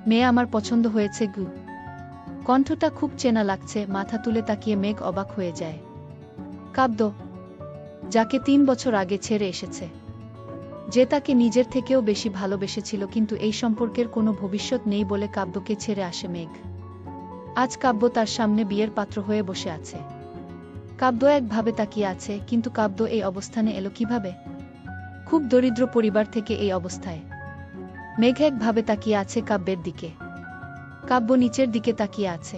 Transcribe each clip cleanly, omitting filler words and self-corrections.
মেয়ে আমার পছন্দ হয়েছে গু। কণ্ঠটা খুব চেনা লাগছে। মাথা তুলে তাকিয়ে মেঘ অবাক হয়ে যায়। কাব্য, যাকে 3 বছর আগে ছেড়ে এসেছে, যে তাকে নিজের থেকেও বেশি ভালোবেসেছিল, কিন্তু এই সম্পর্কের কোনো ভবিষ্যৎ নেই বলে কাব্যকে ছেড়ে আসে মেঘ। আজ কাব্য তার সামনে বিয়ের পাত্র হয়ে বসে আছে। কাব্য একভাবে তাকিয়ে আছে, কিন্তু কাব্য এই অবস্থানে এলো কিভাবে? খুব দরিদ্র পরিবার থেকে এই অবস্থায়। মেঘ একভাবে তাকিয়ে আছে কাব্যের দিকে। কাব্য নিচের দিকে তাকিয়ে আছে।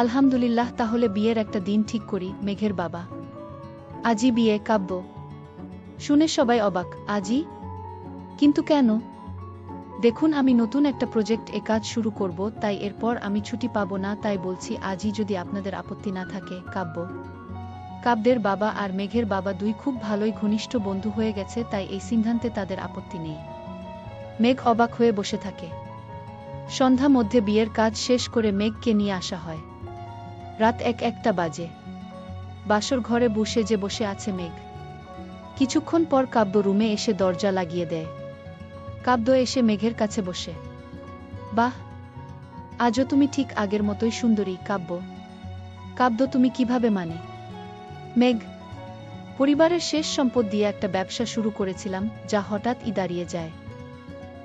আলহামদুলিল্লাহ, তাহলে বিয়ের একটা দিন ঠিক করি। মেঘের বাবা, আজই বিয়ে? কাব্য শুনে সবাই অবাক। আজই? কিন্তু কেন? দেখুন, আমি নতুন একটা প্রজেক্ট কাজ শুরু করব, তাই এরপর আমি ছুটি পাবো না, তাই বলছি আজই, যদি আপনাদের আপত্তি না থাকে। কাব্যের বাবা আর মেঘের বাবা দুই খুব ভালোই ঘনিষ্ঠ বন্ধু হয়ে গেছে, তাই এই সিদ্ধান্তে তাদের আপত্তি নেই। মেঘ অবাক হয়ে বসে থাকে। সন্ধ্যা মধ্যে বিয়ের কাজ শেষ করে মেঘকে নিয়ে আসা হয়। রাত 1-1টা বাজে। বাসর ঘরে বসে আছে মেঘ। কিছুক্ষণ পর কাব্য রুমে এসে দরজা লাগিয়ে দেয়। কাব্য এসে মেঘের কাছে বসে। বাহ, আজও তুমি ঠিক আগের মতোই সুন্দরী। কাব্য, তুমি কিভাবে? মানে মেঘ, পরিবারের শেষ সম্পদ দিয়ে একটা ব্যবসা শুরু করেছিলাম, যা হঠাৎই দাঁড়িয়ে যায়।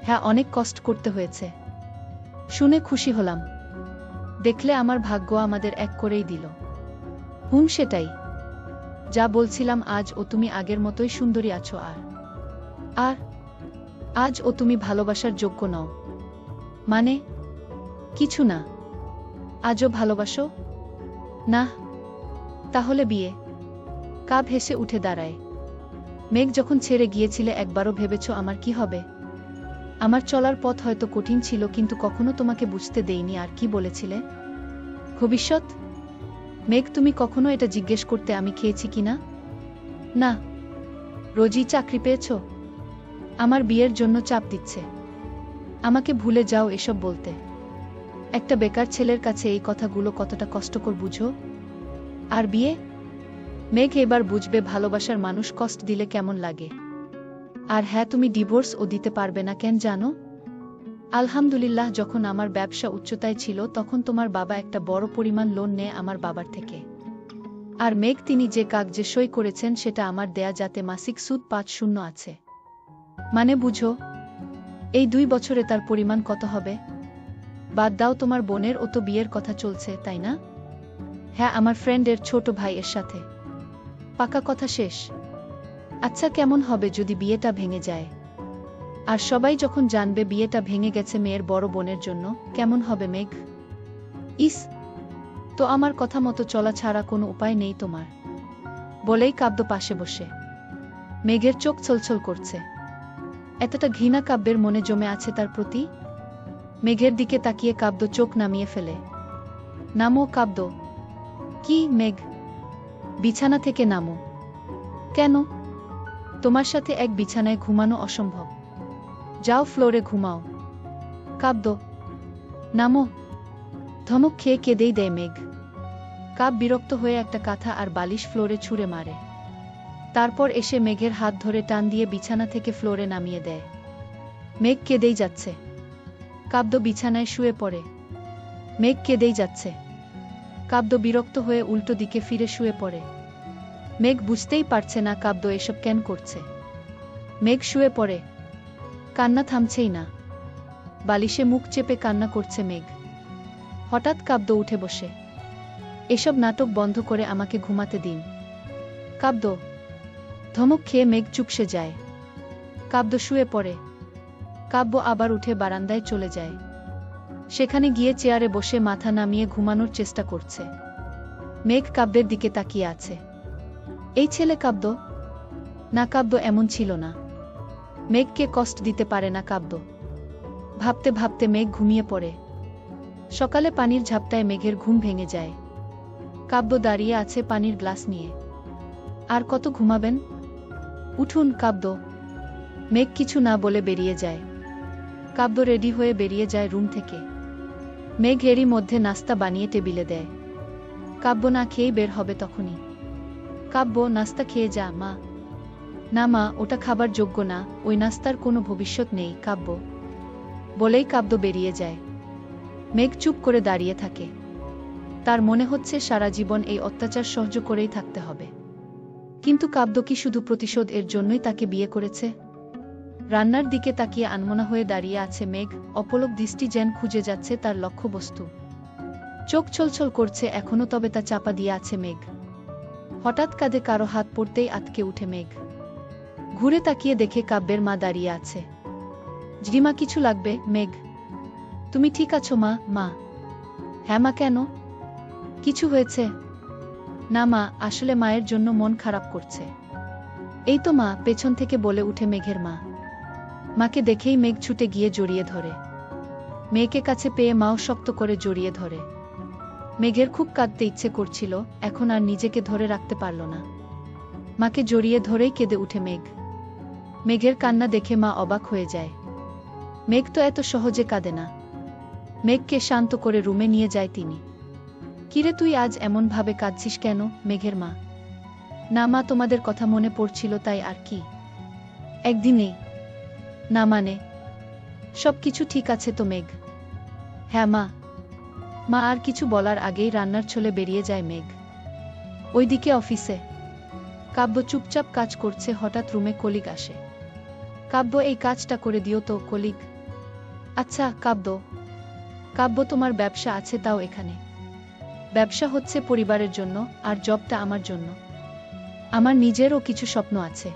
হ্যাঁ, অনেক কষ্ট করতে হয়েছে। শুনে খুশি হলাম। দেখলে আমার ভাগ্য আমাদের এক করেই দিল। সেটাই। যা বলছিলাম, আজ ও তুমি আগের মতোই সুন্দরী আছো। আর আজ ও তুমি ভালোবাসার যোগ্য নও। মানে? কিছু না। আজও ভালোবাসো না? তাহলে বিয়ে? কাব হেসে উঠে দাঁড়ায়। মেঘ, যখন ছেড়ে গিয়েছিলে একবারও ভেবেছ আমার কি হবে? আমার চলার পথ হয়তো কঠিন ছিল, কিন্তু কখনো তোমাকে বুঝতে দেইনি। আর কি বলেছিলে? ভবিষ্যৎ? মেঘ, তুমি কখনো এটা জিজ্ঞেস করতে আমি খেয়েছি কিনা? না। রোজই চাকরি পেয়েছ? আমার বিয়ের জন্য চাপ দিচ্ছে। আমাকে ভুলে যাও এসব বলতে। একটা বেকার ছেলের কাছে এই কথাগুলো কতটা কষ্টকর বুঝো? আর বিয়ে? মেঘ এবার বুঝবে ভালোবাসার মানুষ কষ্ট দিলে কেমন লাগে। আর হ্যাঁ, তুমি ডিভোর্সও দিতে পারবে না। কেন জানো? আলহামদুলিল্লাহ, যখন আমার ব্যবসা উচ্চতায় ছিল তখন তোমার বাবা একটা বড় পরিমাণ লোন নেয় আমার বাবার থেকে। আর মেঘ, তিনি যে কাগজে সই করেছেন সেটা আমার দেয়া, যাতে মাসিক সুদ 5% আছে। মানে বুঝো? এই 2 বছরে তার পরিমাণ কত হবে? বাদ দাও, তোমার বোনের ও তো বিয়ের কথা চলছে, তাই না? হ্যাঁ, আমার ফ্রেন্ডের ছোট ভাইয়ের সাথে। পাকা কথা শেষ। আচ্ছা, কেমন হবে যদি বিয়েটা ভেঙে যায়? আর সবাই যখন জানবে বিয়েটা ভেঙে গেছে মেয়ের বড় বোনের জন্য, কেমন হবে মেঘ? ইস, তো আমার কথা মতো চলা ছাড়া কোনো উপায় নেই তোমার। বলেই কাব্য পাশে বসে। মেঘের চোখ ছলছল করছে। এতটা ঘৃণা কাব্যের মনে জমে আছে তার প্রতি। মেঘের দিকে তাকিয়ে কাব্য চোখ নামিয়ে ফেলে। নামো কাব্য। কি মেঘ? বিছানা থেকে নামো। কেন? তোমার সাথে এক বিছানায় ঘুমানো অসম্ভব। যাও ফ্লোরে ঘুমাও। কাব্য, নামো। ধমক খেয়ে কেঁদেই দেয় মেঘ। কাব বিরক্ত হয়ে একটা কাঁথা আর বালিশ ফ্লোরে ছুঁড়ে মারে। তারপর এসে মেঘের হাত ধরে টান দিয়ে বিছানা থেকে ফ্লোরে নামিয়ে দেয়। মেঘ কেঁদেই যাচ্ছে। কাব্য বিছানায় শুয়ে পড়ে। মেঘ কেঁদেই যাচ্ছে। কাব্য বিরক্ত হয়ে উল্টো দিকে ফিরে শুয়ে পড়ে। মেঘ বুঝতেই পারছে না কাব্য এসব কেন করছে। মেঘ শুয়ে পড়ে। কান্না থামছেই না। বালিশে মুখ চেপে কান্না করছে মেঘ। হঠাৎ কাব্য উঠে বসে। এসব নাটক বন্ধ করে আমাকে ঘুমাতে দিন। কাব্য। ধমক খেয়ে মেঘ চুপসে যায়। কাব্য শুয়ে পড়ে। কাব্য আবার উঠে বারান্দায় চলে যায়। সেখানে গিয়ে চেয়ারে বসে মাথা নামিয়ে ঘুমানোর চেষ্টা করছে। মেঘ কাব্যের দিকে তাকিয়ে আছে। এই ছেলে কাব্য? না, কাব্য এমন ছিল না। মেঘকে কষ্ট দিতে পারে না কাব্য। ভাবতে ভাবতে মেঘ ঘুমিয়ে পড়ে। সকালে পানির ঝাপটায় মেঘের ঘুম ভেঙে যায়। কাব্য দাঁড়িয়ে আছে পানির গ্লাস নিয়ে। আর কত ঘুমাবেন? উঠুন কাব্য। মেঘ কিছু না বলে বেরিয়ে যায়। কাব্য রেডি হয়ে বেরিয়ে যায় রুম থেকে। মেঘ এরই মধ্যে নাস্তা বানিয়ে টেবিলে দেয়। কাব্য না খেয়েই বের হবে তখনই। কাব্য, নাস্তা খেয়ে যা মা। না মা, ওটা খাবার যোগ্য না, ওই নাস্তার কোনো ভবিষ্যৎ নেই। কাব্য, বলেই কাব্য বেরিয়ে যায়। মেঘ চুপ করে দাঁড়িয়ে থাকে। তার মনে হচ্ছে সারা জীবন এই অত্যাচার সহ্য করেই থাকতে হবে। কিন্তু কাব্য কি শুধু প্রতিশোধ এর জন্যই তাকে বিয়ে করেছে? রান্নার দিকে তাকিয়ে আনমনা হয়ে দাঁড়িয়ে আছে মেঘ, অপলক দৃষ্টি যেন খুঁজে যাচ্ছে তার লক্ষ্যবস্তু। চোখ ছলছল করছে এখনো, তবে তা চাপা দিয়ে আছে মেঘ। হঠাৎ কাঁধে কারো হাত পড়তেই আটকে উঠে মেঘ। ঘুরে তাকিয়ে দেখে কাব্যের মা দাঁড়িয়ে আছে। জিমা, কিছু লাগবে? মেঘ, তুমি ঠিক আছো মা? মা, হ্যাঁ মা, কেন? কিছু হয়েছে? না মা, আসলে মায়ের জন্য মন খারাপ করছে। এই তো মা, পেছন থেকে বলে উঠে মেঘের মা। মাকে দেখেই মেঘ ছুটে গিয়ে জড়িয়ে ধরে। মেয়েকে কাছে পেয়ে মাও শক্ত করে জড়িয়ে ধরে। মেঘের খুব কাঁদতে ইচ্ছে করছিল, এখন আর নিজেকে ধরে রাখতে পারল না। মাকে জড়িয়ে ধরেই কেঁদে উঠে মেঘ। মেঘের কান্না দেখে মা অবাক হয়ে যায়। মেঘ তো এত সহজে কাঁদে না। মেঘকে শান্ত করে রুমে নিয়ে যায় তিনি। কিরে, তুই আজ এমন ভাবে কাঁদছিস কেন? মেঘের মা। না মা, তোমাদের কথা মনে পড়ছিল তাই, আর কি। একদিনেই না মানে? সবকিছু ঠিক আছে তো মেঘ? হ্যাঁ মা। মা আর কিছু বলার আগেই রান্নার ছলে বেরিয়ে যায় মেঘ। ওইদিকে অফিসে কাব্য চুপচাপ কাজ করছে। হঠাৎ রুমে কলিগ আসে। কাব্য, এই কাজটা করে দিও তো। কলিগ: আচ্ছা কাব্য। কাব্য, তোমার ব্যবসা আছে, তাও এখানে? ব্যবসা হচ্ছে পরিবারের জন্য, আর জবটা আমার জন্য। আমার নিজেরও কিছু স্বপ্ন আছে।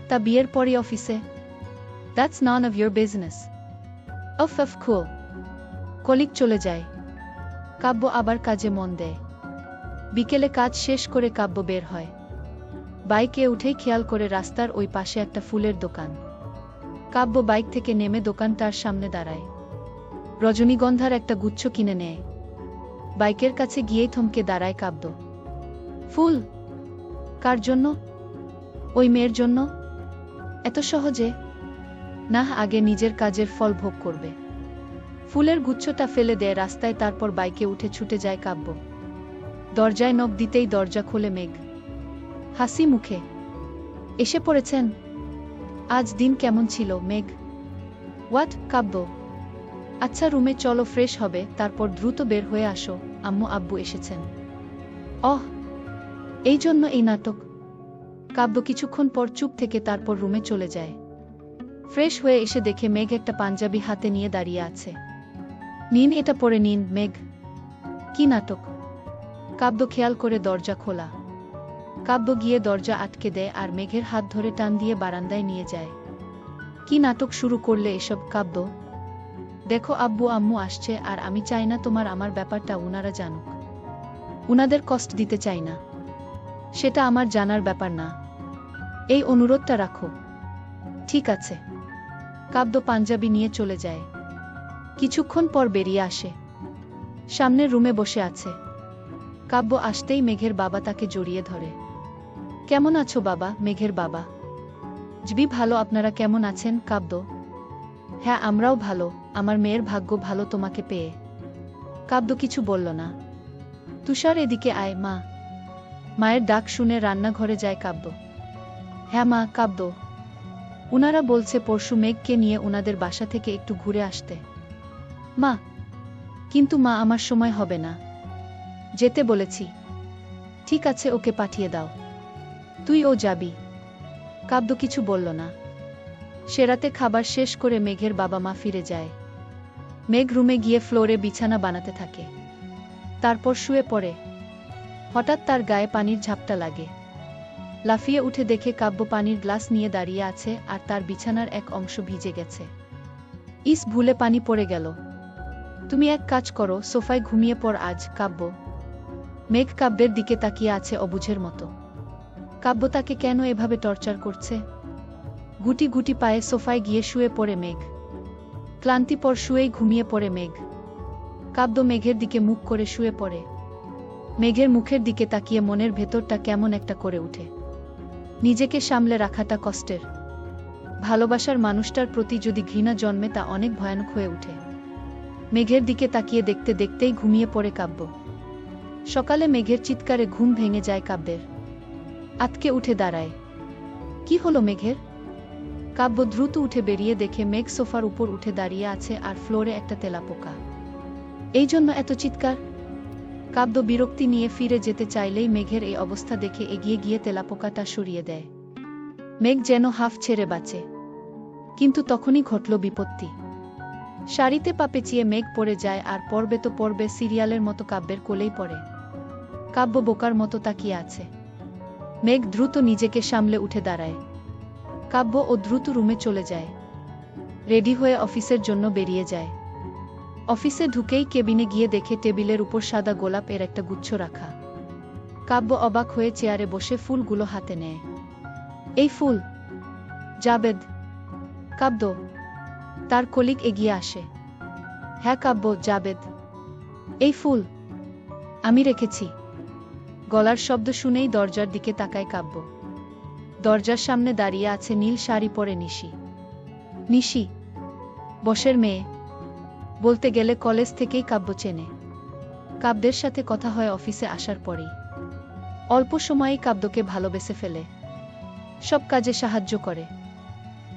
তা বিয়ের পরই অফিসে? That's none of your business. Of cool. Colleague চলে যায়। কাব্য আবার কাজে মন দেয়। বিকেলে কাজ শেষ করে কাব্য বের হয়। বাইকে উঠেই খেয়াল করে রাস্তার ওই পাশে একটা ফুলের দোকান। কাব্য বাইক থেকে নেমে দোকানটার সামনে দাঁড়ায়। রজনীগন্ধার একটা গুচ্ছ কিনে নেয়। বাইকের কাছে গিয়েই থমকে দাঁড়ায় কাব্য। ফুল? কার জন্য? ওই মেয়ের জন্য? এত সহজে? না, আগে নিজের কাজের ফল ভোগ করবে। ফুলের গুচ্ছটা ফেলে দেয় রাস্তায়, তারপর বাইকে উঠে ছুটে যায় কাব্য। দরজায় নক দিতেই দরজা খোলে মেঘ, হাসি মুখে। এসে পড়েছেন? আজ দিন কেমন ছিল মেঘ? হোয়াট? কাব্য: আচ্ছা রুমে চলো, ফ্রেশ হবে, তারপর দ্রুত বের হয়ে আসো, আম্মু আব্বু এসেছেন। অহ, এই জন্য এই নাটক? কাব্য কিছুক্ষণ পর চুপ থেকে তারপর রুমে চলে যায়। ফ্রেশ হয়ে এসে দেখে মেঘ একটা পাঞ্জাবি হাতে নিয়ে দাঁড়িয়ে আছে। নিন, এটা পরে নিন মেঘ। কি নাটক? কাব্য খেয়াল করে দরজা খোলা। কাব্য গিয়ে দরজা আটকে দেয় আর মেঘের হাত ধরে টান দিয়ে বারান্দায় নিয়ে যায়। কি নাটক শুরু করলে এসব? কাব্য, দেখো আব্বু আম্মু আসছে, আর আমি চাই না তোমার আমার ব্যাপারটা উনারা জানুক। উনাদের কষ্ট দিতে চাই না। সেটা আমার জানার ব্যাপার না। এই অনুরোধটা রাখো। ঠিক আছে। কাব্য পাঞ্জাবি নিয়ে চলে যায়। কিছুক্ষণ পর বেরিয়ে আসে। সামনের রুমে বসে আছে। কাব্য আসতেই মেঘের বাবা তাকে জড়িয়ে ধরে। কেমন আছো বাবা? মেঘের বাবা: জি ভালো, আপনারা কেমন আছেন? কাব্য: হ্যাঁ আমরাও ভালো, আমার মেয়ের ভাগ্য ভালো তোমাকে পেয়ে। কাব্য কিছু বলল না। তুষার, এদিকে আয় মা। মায়ের ডাক শুনে রান্নাঘরে যায় কাব্য। হ্যাঁ মা। কাব্য: উনারা বলছে পরশু মেঘকে নিয়ে উনাদের বাসা থেকে একটু ঘুরে আসতে। মা: কিন্তু মা, আমার সময় হবে না। যেতে বলেছি। ঠিক আছে, ওকে পাঠিয়ে দাও। তুই ও যাবি? কাব্য কিছু বলল না। সে রাতে খাবার শেষ করে মেঘের বাবা মা ফিরে যায়। মেঘ রুমে গিয়ে ফ্লোরে বিছানা বানাতে থাকে। তারপর শুয়ে পড়ে। হঠাৎ তার গায়ে পানির ঝাপটা লাগে। লাফিয়ে উঠে দেখে কাব্য পানির গ্লাস নিয়ে দাঁড়িয়ে আছে, আর তার বিছানার এক অংশ ভিজে গেছে। ইস, ভুলে পানি পড়ে গেল। তুমি এক কাজ করো, সোফায় ঘুমিয়ে পড় আজ। কাব্য। মেঘ কাব্যের দিকে তাকিয়ে আছে অবুঝের মতো। কাব্য তাকে কেন এভাবে টর্চার করছে? গুটি গুটি পায়ে সোফায় গিয়ে শুয়ে পড়ে মেঘ। ক্লান্তিপর শুয়েই ঘুমিয়ে পড়ে মেঘ। কাব্য মেঘের দিকে মুখ করে শুয়ে পড়ে। মেঘের মুখের দিকে তাকিয়ে মনের ভেতরটা কেমন একটা করে উঠে। নিজেকে সামলে রাখাটা কষ্টের। ভালোবাসার মানুষটার প্রতি যদি ঘৃণা জন্মে তা অনেক ভয়ানক হয়ে ওঠে। মেঘের দিকে তাকিয়ে দেখতে দেখতেই ঘুমিয়ে পড়ে কাব্য। সকালে মেঘের চিৎকারে ঘুম ভেঙে যায় কাব্যের। আতকে উঠে দাঁড়ায়। কি হলো মেঘের? কাব্য দ্রুত উঠে বেরিয়ে দেখে মেঘ সোফার উপর উঠে দাঁড়িয়ে আছে আর ফ্লোরে একটা তেলাপোকা। এই জন্য এত চিৎকার? কাব্য বিরক্তি নিয়ে ফিরে যেতে চাইলেই মেঘের এই অবস্থা দেখে এগিয়ে গিয়ে তেলাপোকাটা সরিয়ে দেয়। মেঘ যেন হাফ ছেড়ে বাঁচে। কিন্তু তখনই ঘটল বিপত্তি। শাড়িতে পা পেঁচিয়ে মেঘ পড়ে যায় আর পড়বে তো পড়বে, সিরিয়ালের মতো কাব্যের কোলেই পড়ে। কাব্য বোকার মতো তাকিয়ে আছে। মেঘ দ্রুত নিজেকে সামলে উঠে দাঁড়ায়। কাব্য ও দ্রুত রুমে চলে যায়। রেডি হয়ে অফিসের জন্য বেরিয়ে যায়। অফিসে ঢুকেই কেবিনে গিয়ে দেখে টেবিলের উপর সাদা গোলাপ এর একটা গুচ্ছ রাখা। কাব্য অবাক হয়ে চেয়ারে বসে ফুলগুলো হাতে নেয়। এই ফুল? জাবেদ। কাব্য। তার কলিগ এগিয়ে আসে। হ্যাঁ কাব্য, জাবেদ। এই ফুল আমি রেখেছি। গলার শব্দ শুনেই দরজার দিকে তাকায় কাব্য। দরজার সামনে দাঁড়িয়ে আছে নীল শাড়ি পরে নিশি। নিশি বসের মেয়ে। বলতে গেলে কলেজ থেকেই কাব্য চেনে। কাব্যের সাথে কথা হয় অফিসে আসার পরেই। অল্প সময়েই কাব্যকে ভালোবেসে ফেলে। সব কাজে সাহায্য করে।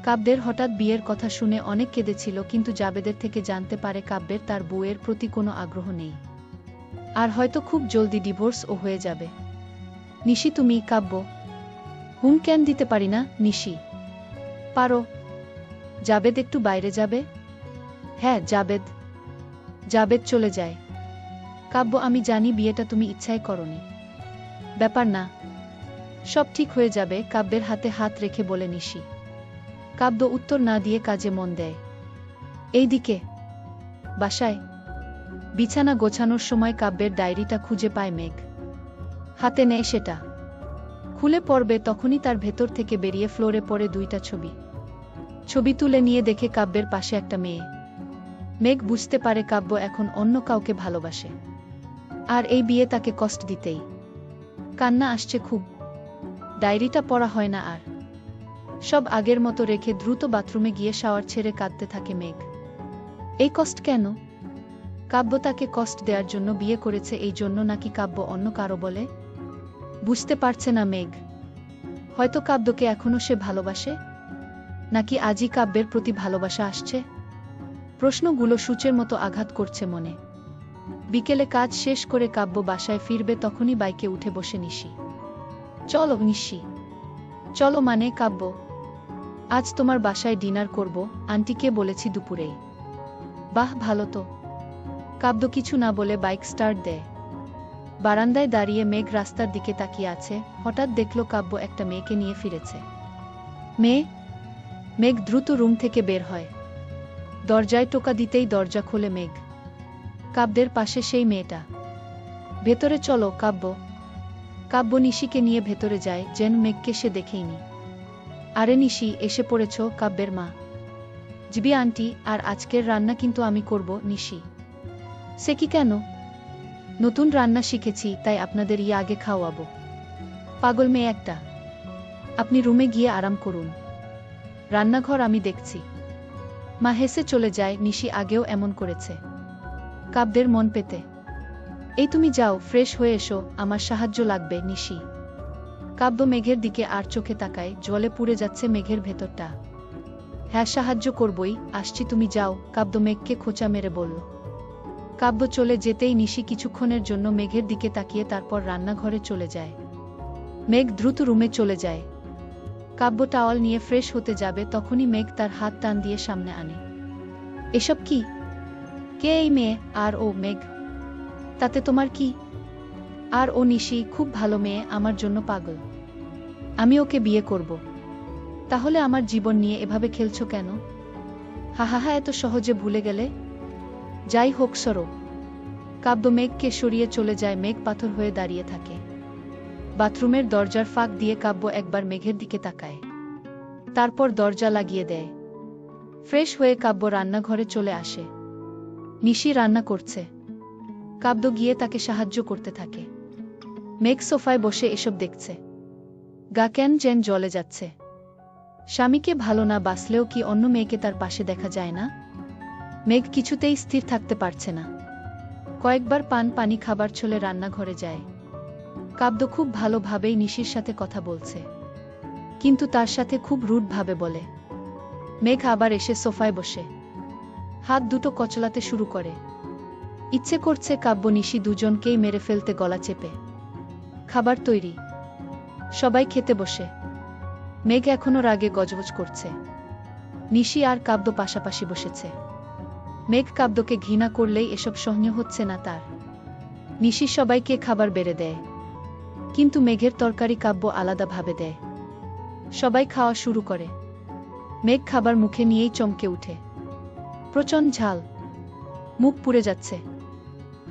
কাব্যের হঠাৎ বিয়ের কথা শুনে অনেক কেঁদেছিল, কিন্তু জাবেদের থেকে জানতে পারে কাব্যের তার বউয়ের প্রতি কোনো আগ্রহ নেই। আর হয়তো খুব জলদি ডিভোর্সও হয়ে যাবে। নিশি তুমি? কাব্য। হুম, কেন দিতে পারি না নিশি। পারো। জাবেদ একটু বাইরে যাবে? হ্যাঁ জাবেদ। জাবেদ চলে যায়। কাব্য আমি জানি বিয়েটা তুমি ইচ্ছায় করনি। ব্যাপার না, সব ঠিক হয়ে যাবে, কাব্যের হাতে হাত রেখে বলে নিশি। কাব্য উত্তর না দিয়ে কাজে মন দেয়। এইদিকে বাসায় বিছানা গোছানোর সময় কাব্যের ডায়েরিটা খুঁজে পায় মেঘ। হাতে নেয় সেটা। খুলে পড়বে তখনই তার ভেতর থেকে বেরিয়ে ফ্লোরে পড়ে দুইটা ছবি। ছবি তুলে নিয়ে দেখে কাব্যের পাশে একটা মেয়ে। মেঘ বুঝতে পারে কাব্য এখন অন্য কাউকে ভালোবাসে। আর এই বিয়ে তাকে কষ্ট দিতেই। কান্না আসছে খুব। ডায়েরিটা পড়া হয় না আর। সব আগের মতো রেখে দ্রুত বাথরুমে গিয়ে শাওয়ার ছেড়ে কাঁদতে থাকে মেঘ। এই কষ্ট কেন? কাব্য তাকে কষ্ট দেওয়ার জন্য বিয়ে করেছে, এই জন্য নাকি কাব্য অন্য কারো বলে? বুঝতে পারছে না মেঘ। হয়তো কাব্যকে এখনো সে ভালোবাসে, নাকি আজই কাব্যের প্রতি ভালোবাসা আসছে। প্রশ্নগুলো সূচের মতো আঘাত করছে মনে। বিকেলে কাজ শেষ করে কাব্য বাসায় ফিরবে তখনই বাইকে উঠে বসে নিশি। চলো নিশি। চলো মানে কাব্য, আজ তোমার বাসায় ডিনার করব, আন্টিকে বলেছি দুপুরেই। বাহ ভালো তো। কাব্য কিছু না বলে বাইক স্টার্ট দেয়। বারান্দায় দাঁড়িয়ে মেঘ রাস্তার দিকে তাকিয়ে আছে। হঠাৎ দেখল কাব্য একটা মেয়েকে নিয়ে ফিরেছে। মেয়ে? মেঘ দ্রুত রুম থেকে বের হয়। দরজায় টোকা দিতেই দরজা খোলে মেঘ। কাব্যের পাশে সেই মেয়েটা। ভেতরে চলো কাব্য। কাব্য নিশিকে নিয়ে ভেতরে যায়, যেন মেঘকে সে দেখেইনি। আরে নিশি, এসে পড়েছ? কাব্যের মা। জিবি আন্টি, আর আজকের রান্না কিন্তু আমি করব। নিশি। সে কি কেন? নতুন রান্না শিখেছি, তাই আপনাদের আগে খাওয়াবো। পাগল মেয়ে একটা। আপনি রুমে গিয়ে আরাম করুন, রান্নাঘর আমি দেখছি। মা হেসে চলে যায়। নিশি আগেও এমন করেছে কাব্যের মন পেতে। এই তুমি যাও, ফ্রেশ হয়ে এসো, আমার সাহায্য লাগবে। নিশি। কাব্য মেঘের দিকে আর চোখে তাকায়। জলে পুড়ে যাচ্ছে মেঘের ভেতরটা। হ্যাঁ সাহায্য করবই, আসছি, তুমি যাও। কাব্য মেঘকে খোঁচা মেরে বলল। কাব্য চলে যেতেই নিশি কিছুক্ষণের জন্য মেঘের দিকে তাকিয়ে তারপর রান্নাঘরে চলে যায়। মেঘ দ্রুত রুমে চলে যায়। কাব্য টাওয়াল নিয়ে ফ্রেশ হতে যাবে তখনই মেঘ তার হাত টান দিয়ে সামনে আনে। এসব কি? কে এই মেয়ে? আর ও মেঘ? তাতে তোমার কি? আর ও নিশি, খুব ভালো মেয়ে, আমার জন্য পাগল। আমি ওকে বিয়ে করব। তাহলে আমার জীবন নিয়ে এভাবে খেলছো কেন? হা, এত সহজে ভুলে গেলে? যাই হোক সরো। কাব্য মেঘকে সরিয়ে চলে যায়। মেঘ পাথর হয়ে দাঁড়িয়ে থাকে। বাথরুমের দরজার ফাঁক দিয়ে কাব্য একবার মেঘের দিকে তাকায়, তারপর দরজা লাগিয়ে দেয়। ফ্রেশ হয়ে কাব্য রান্নাঘরে চলে আসে। নিশি রান্না করছে। কাব্য গিয়ে তাকে সাহায্য করতে থাকে। মেঘ সোফায় বসে এসব দেখছে। গা কেন যেন জ্বলে যাচ্ছে। স্বামীকে ভালো না বাসলেও কি অন্য মেয়েকে তার পাশে দেখা যায় না? মেঘ কিছুতেই স্থির থাকতে পারছে না। কয়েকবার পানি খাবার ছলে রান্নাঘরে যায়। কাব্য খুব ভালোভাবেই নিশির সাথে কথা বলছে, কিন্তু তার সাথে খুব রুড ভাবে বলে। মেঘ আবার এসে সোফায় বসে হাত দুটো কচলাতে শুরু করে। ইচ্ছে করছে কাব্য নিশি দুজনকেই মেরে ফেলতে গলা চেপে। খাবার তৈরি, সবাই খেতে বসে। মেঘ এখনো রাগে গজগজ করছে। নিশি আর কাব্য পাশাপাশি বসেছে। মেঘ কাব্যকে ঘৃণা করলেই এসব সহ্য হচ্ছে না তার। নিশি সবাইকে খাবার বেড়ে দেয়, কিন্তু মেঘের তরকারি কাব্য আলাদাভাবে দেয়। সবাই খাওয়া শুরু করে। মেঘ খাবার মুখে নিয়েই চমকে উঠে। প্রচণ্ড ঝাল, মুখ পুড়ে যাচ্ছে।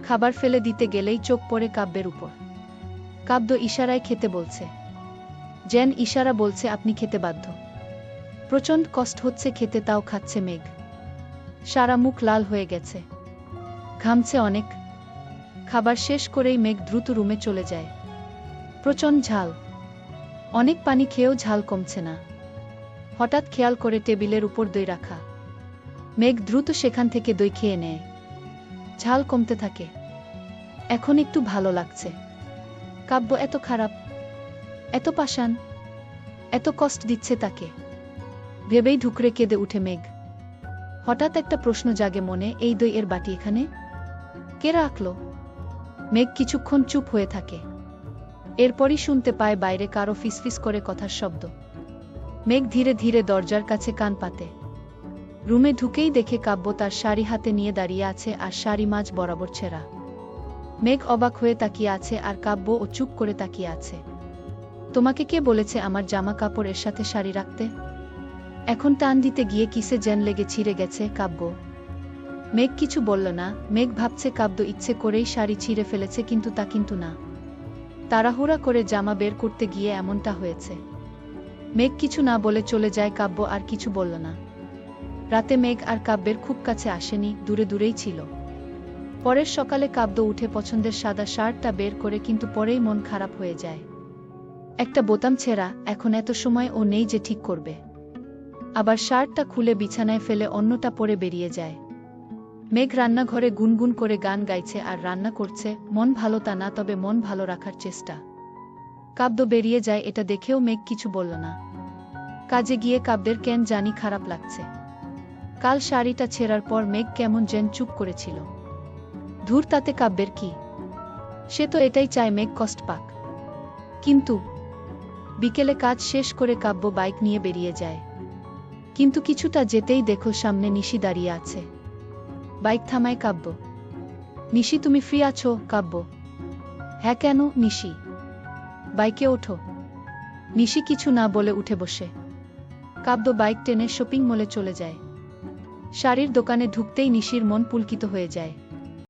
খাবার ফেলে দিতে গেলেই চোখ পড়ে কাব্যের উপর। কাব্য ইশারায় খেতে বলছে, যেন ইশারা বলছে আপনি খেতে বাধ্য। প্রচণ্ড কষ্ট হচ্ছে খেতে, তাও খাচ্ছে মেঘ। সারা মুখ লাল হয়ে গেছে, ঘামছে অনেক। খাবার শেষ করেই মেঘ দ্রুত রুমে চলে যায়। প্রচণ্ড ঝাল, অনেক পানি খেয়েও ঝাল কমছে না। হঠাৎ খেয়াল করে টেবিলের উপর দই রাখা। মেঘ দ্রুত সেখান থেকে দই খেয়ে নেয়। ঝাল কমতে থাকে। এখন একটু ভালো লাগছে। কাব্য এত খারাপ, এত পাষাণ, এত কষ্ট দিচ্ছে তাকে ভেবেই ঢুকরে কেঁদে উঠে মেঘ। হঠাৎ একটা প্রশ্ন জাগে মনে, এই দই এর বাটি এখানে কে রাখল? মেঘ কিছুক্ষণ চুপ হয়ে থাকে। এরপরই শুনতে পায় বাইরে কারো ফিসফিস করে কথার শব্দ। মেঘ ধীরে ধীরে দরজার কাছে কান পাতে। রুমে ঢুকেই দেখে কাব্য তার শাড়ি হাতে নিয়ে দাঁড়িয়ে আছে, আর শাড়ি মাঝ বরাবর ছেঁড়া। মেঘ অবাক হয়ে তাকিয়ে আছে, আর কাব্য ও চুপ করে তাকিয়ে আছে। তোমাকে কে বলেছে আমার জামা কাপড় এর সাথে শাড়ি রাখতে? এখন টান দিতে গিয়ে কিসে যেন লেগে ছিঁড়ে গেছে কাব্য। মেঘ কিছু বলল না। মেঘ ভাবছে কাব্য ইচ্ছে করেই শাড়ি ছিঁড়ে ফেলেছে, কিন্তু তা কিন্তু না। তাড়াহুড়া করে জামা বের করতে গিয়ে এমনটা হয়েছে। মেঘ কিছু না বলে চলে যায়। কাব্য আর কিছু বলল না। রাতে মেঘ আর কাব্যের খুব কাছে আসেনি, দূরে দূরেই ছিল। পরের সকালে কাব্য উঠে পছন্দের সাদা শার্টটা বের করে, কিন্তু পরেই মন খারাপ হয়ে যায়। একটা বোতাম ছেঁড়া, এখন এত সময় ও নেই যে ঠিক করবে। আবার শার্টটা খুলে বিছানায় ফেলে অন্যটা পরে বেরিয়ে যায়। মেঘ রান্নাঘরে গুনগুন করে গান গাইছে আর রান্না করছে। মন ভালো তা না, তবে মন ভালো রাখার চেষ্টা। কাব্য বেরিয়ে যায়, এটা দেখেও মেঘ কিছু বলল না। কাজে গিয়ে কাব্যের কেন জানি খারাপ লাগছে। কাল শাড়িটা ছেঁড়ার পর মেঘ কেমন যেন চুপ করেছিল। ধুর, তাতে কাব্যের কি? সে তো এটাই চায় মেঘ কষ্ট পাক। কিন্তু বিকেলে কাজ শেষ করে কাব্য বাইক নিয়ে বেরিয়ে যায়। কিন্তু কিছুটা যেতেই দেখো সামনে নিশি দাঁড়িয়ে আছে। বাইক থামায় কাব্য। নিশি, তুমি ফ্রি আছো? কাব্য, হ্যাঁ, কেন? নিশি, বাইকে ওঠো। নিশি কিছু না বলে উঠে বসে। কাব্য বাইক টেনে শপিং মলে চলে যায়। শাড়ির দোকানে ঢুকতেই নিশির মন পুলকিত হয়ে যায়।